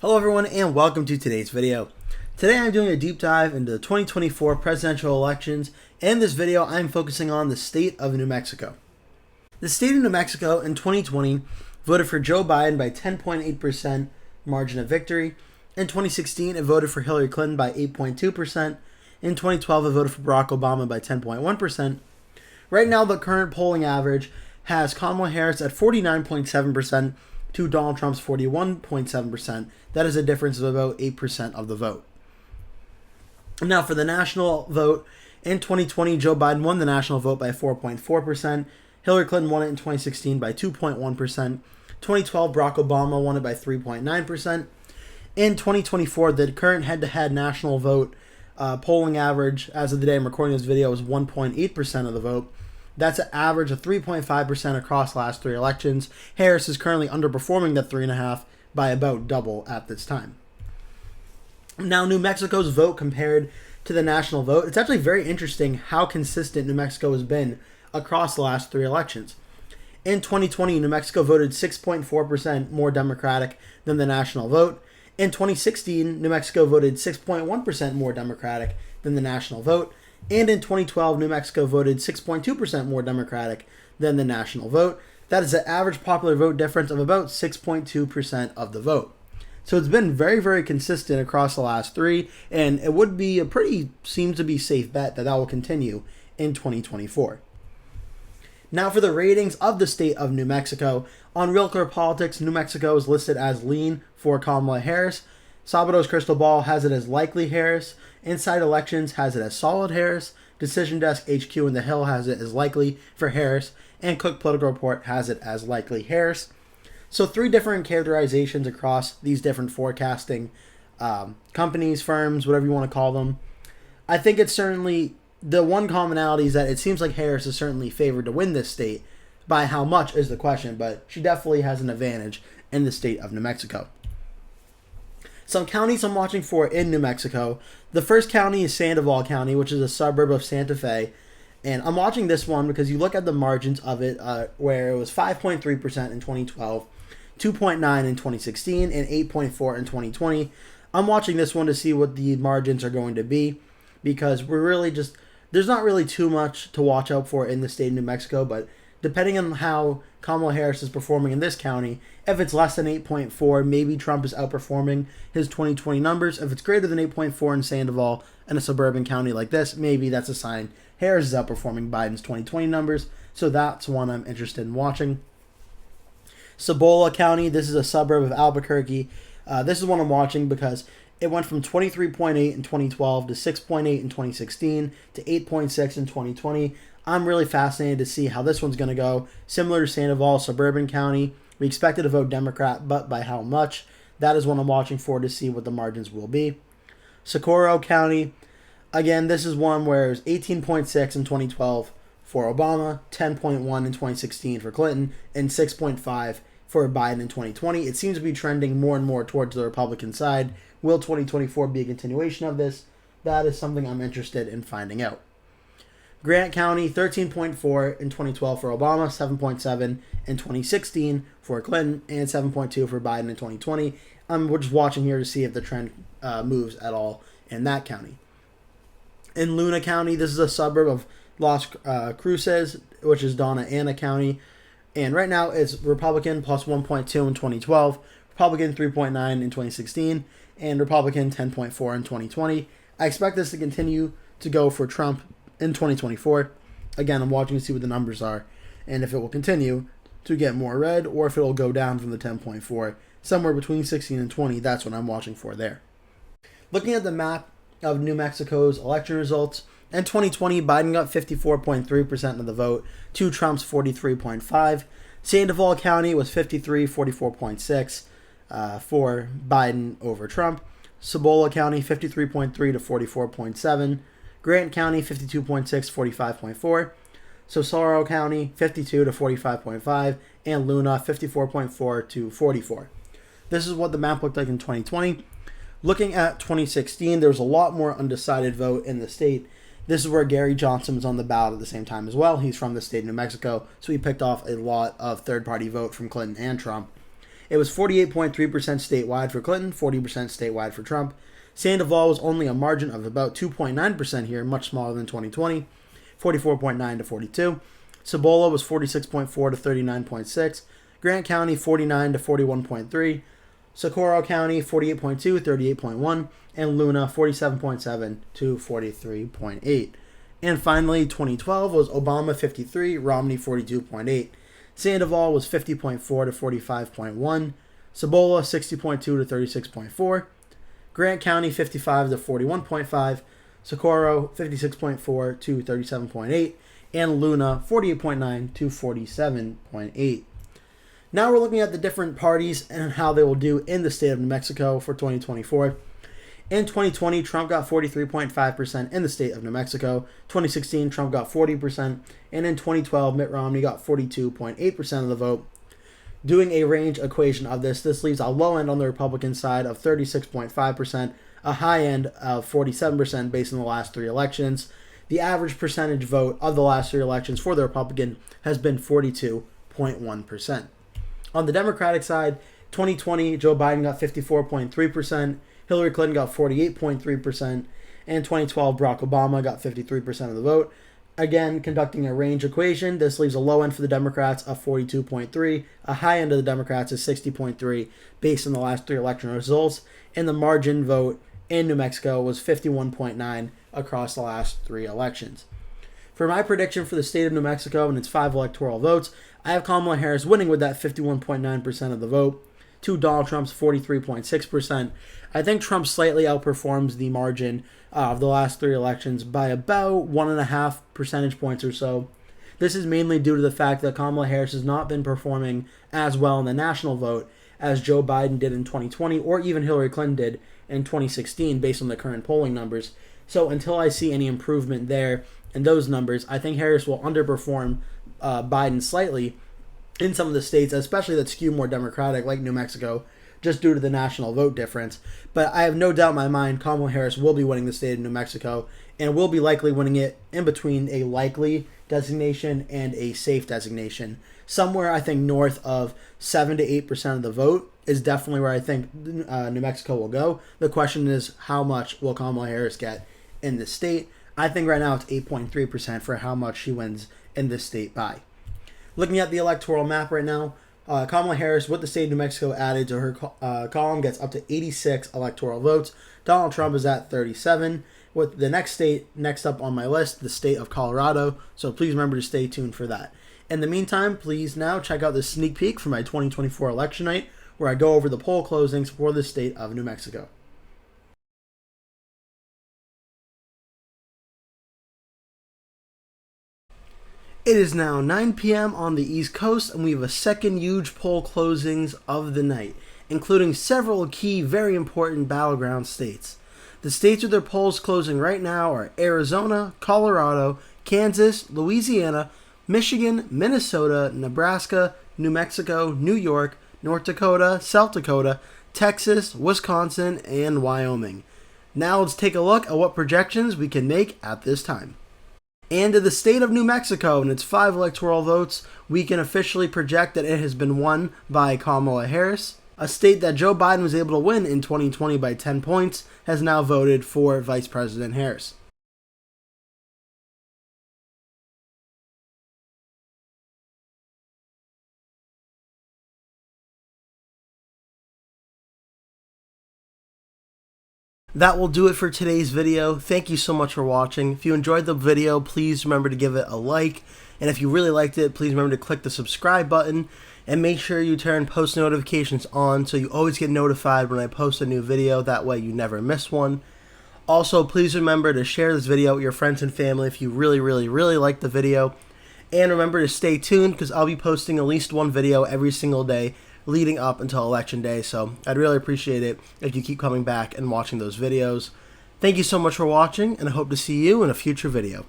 Hello everyone and welcome to today's video. Today I'm doing a deep dive into the 2024 presidential elections, and in this video I'm focusing on the state of New Mexico. The state of New Mexico in 2020 voted for Joe Biden by 10.8% margin of victory. In 2016 it voted for Hillary Clinton by 8.2%. In 2012 it voted for Barack Obama by 10.1%. Right now the current polling average has Kamala Harris at 49.7% to Donald Trump's 41.7%. That is a difference of about 8% of the vote. Now for the national vote, in 2020, Joe Biden won the national vote by 4.4%. Hillary Clinton won it in 2016 by 2.1%. 2012, Barack Obama won it by 3.9%. In 2024, the current head-to-head national vote polling average, as of the day I'm recording this video, is 1.8% of the vote. That's an average of 3.5% across the last three elections. Harris is currently underperforming that 3.5% by about double at this time. Now, New Mexico's vote compared to the national vote, it's actually very interesting how consistent New Mexico has been across the last three elections. In 2020, New Mexico voted 6.4% more Democratic than the national vote. In 2016, New Mexico voted 6.1% more Democratic than the national vote. And in 2012, New Mexico voted 6.2% more Democratic than the national vote. That is an average popular vote difference of about 6.2% of the vote. So it's been very, very consistent across the last three, and it would be a pretty, seems to be safe bet that will continue in 2024. Now for the ratings of the state of New Mexico. On Real Clear Politics, New Mexico is listed as lean for Kamala Harris. Sabado's Crystal Ball has it as likely Harris. Inside Elections has it as solid Harris. Decision Desk HQ in the Hill has it as likely for Harris. And Cook Political Report has it as likely Harris. So three different characterizations across these different forecasting companies, firms, whatever you want to call them. I think it's certainly, the one commonality is that it seems like Harris is certainly favored to win this state. By how much is the question, but she definitely has an advantage in the state of New Mexico. Some counties I'm watching for in New Mexico. The first county is Sandoval County, which is a suburb of Santa Fe. And I'm watching this one because you look at the margins of it, where it was 5.3% in 2012, 2.9% in 2016, and 8.4% in 2020. I'm watching this one to see what the margins are going to be, because there's not really too much to watch out for in the state of New Mexico, but depending on how Kamala Harris is performing in this county, if it's less than 8.4, maybe Trump is outperforming his 2020 numbers. If it's greater than 8.4 in Sandoval in a suburban county like this, maybe that's a sign Harris is outperforming Biden's 2020 numbers. So that's one I'm interested in watching. Cibola County, this is a suburb of Albuquerque. This is one I'm watching because it went from 23.8 in 2012 to 6.8 in 2016 to 8.6 in 2020. I'm really fascinated to see how this one's going to go. Similar to Sandoval, suburban county. We expected to vote Democrat, but by how much? That is what I'm watching for to see what the margins will be. Socorro County. Again, this is one where it was 18.6 in 2012 for Obama, 10.1 in 2016 for Clinton, and 6.5 for Biden in 2020. It seems to be trending more and more towards the Republican side. Will 2024 be a continuation of this? That is something I'm interested in finding out. Grant County, 13.4 in 2012 for Obama, 7.7 in 2016 for Clinton, and 7.2 for Biden in 2020. We're just watching here to see if the trend moves at all in that county. In Luna County, this is a suburb of Las Cruces, which is Donna Ana County. And right now it's Republican plus 1.2 in 2012, Republican 3.9 in 2016, and Republican 10.4 in 2020. I expect this to continue to go for Trump in 2024. Again, I'm watching to see what the numbers are and if it will continue to get more red or if it will go down from the 10.4. Somewhere between 16 and 20, that's what I'm watching for there. Looking at the map of New Mexico's election results, in 2020, Biden got 54.3% of the vote to Trump's 43.5%. Sandoval County was 44.6% for Biden over Trump. Cibola County, 53.3% to 44.7%. Grant County, 52.6%, 45.4%. Socorro County, 52% to 45.5%. And Luna, 54.4% to 44%. This is what the map looked like in 2020. Looking at 2016, there was a lot more undecided vote in the state. This is where Gary Johnson was on the ballot at the same time as well. He's from the state of New Mexico, so he picked off a lot of third-party vote from Clinton and Trump. It was 48.3% statewide for Clinton, 40% statewide for Trump. Sandoval was only a margin of about 2.9% here, much smaller than 2020, 44.9 to 42. Cibola was 46.4 to 39.6. Grant County 49 to 41.3. Socorro County 48.2, 38.1, and Luna 47.7 to 43.8. And finally, 2012 was Obama 53, Romney 42.8. Sandoval was 50.4 to 45.1. Cibola 60.2 to 36.4. Grant County 55 to 41.5. Socorro 56.4 to 37.8. And Luna 48.9 to 47.8. Now we're looking at the different parties and how they will do in the state of New Mexico for 2024. In 2020, Trump got 43.5% in the state of New Mexico. 2016, Trump got 40%. And in 2012, Mitt Romney got 42.8% of the vote. Doing a range equation of this leaves a low end on the Republican side of 36.5%, a high end of 47% based on the last three elections. The average percentage vote of the last three elections for the Republican has been 42.1%. On the Democratic side, 2020, Joe Biden got 54.3%, Hillary Clinton got 48.3%, and 2012, Barack Obama got 53% of the vote. Again, conducting a range equation, this leaves a low end for the Democrats of 42.3, a high end of the Democrats is 60.3 based on the last three election results, and the margin vote in New Mexico was 51.9 across the last three elections. For my prediction for the state of New Mexico and its 5 electoral votes, I have Kamala Harris winning with that 51.9% of the vote to Donald Trump's 43.6%. I think Trump slightly outperforms the margin of the last three elections by about 1.5 percentage points or so. This is mainly due to the fact that Kamala Harris has not been performing as well in the national vote as Joe Biden did in 2020 or even Hillary Clinton did in 2016 based on the current polling numbers. So until I see any improvement there in those numbers, I think Harris will underperform Biden slightly in some of the states, especially that skew more Democratic, like New Mexico, just due to the national vote difference. But I have no doubt in my mind Kamala Harris will be winning the state of New Mexico and will be likely winning it in between a likely designation and a safe designation. Somewhere, I think, north of 7 to 8% of the vote is definitely where I think New Mexico will go. The question is, how much will Kamala Harris get in the state? I think right now it's 8.3% for how much she wins in this state by. Looking at the electoral map right now, Kamala Harris, with the state of New Mexico added to her column, gets up to 86 electoral votes. Donald Trump is at 37. With the next state next up on my list, the state of Colorado. So please remember to stay tuned for that. In the meantime, please now check out this sneak peek for my 2024 election night, where I go over the poll closings for the state of New Mexico. It is now 9 p.m. on the East Coast, and we have a second huge poll closings of the night, including several key, very important battleground states. The states with their polls closing right now are Arizona, Colorado, Kansas, Louisiana, Michigan, Minnesota, Nebraska, New Mexico, New York, North Dakota, South Dakota, Texas, Wisconsin, and Wyoming. Now let's take a look at what projections we can make at this time. And in the state of New Mexico and its 5 electoral votes, we can officially project that it has been won by Kamala Harris. A state that Joe Biden was able to win in 2020 by 10 points has now voted for Vice President Harris. That will do it for today's video. Thank you so much for watching. If you enjoyed the video, please remember to give it a like. And if you really liked it, please remember to click the subscribe button. And make sure you turn post notifications on so you always get notified when I post a new video. That way you never miss one. Also, please remember to share this video with your friends and family if you really like the video. And remember to stay tuned because I'll be posting at least one video every single day leading up until Election Day, so I'd really appreciate it if you keep coming back and watching those videos. Thank you so much for watching, and I hope to see you in a future video.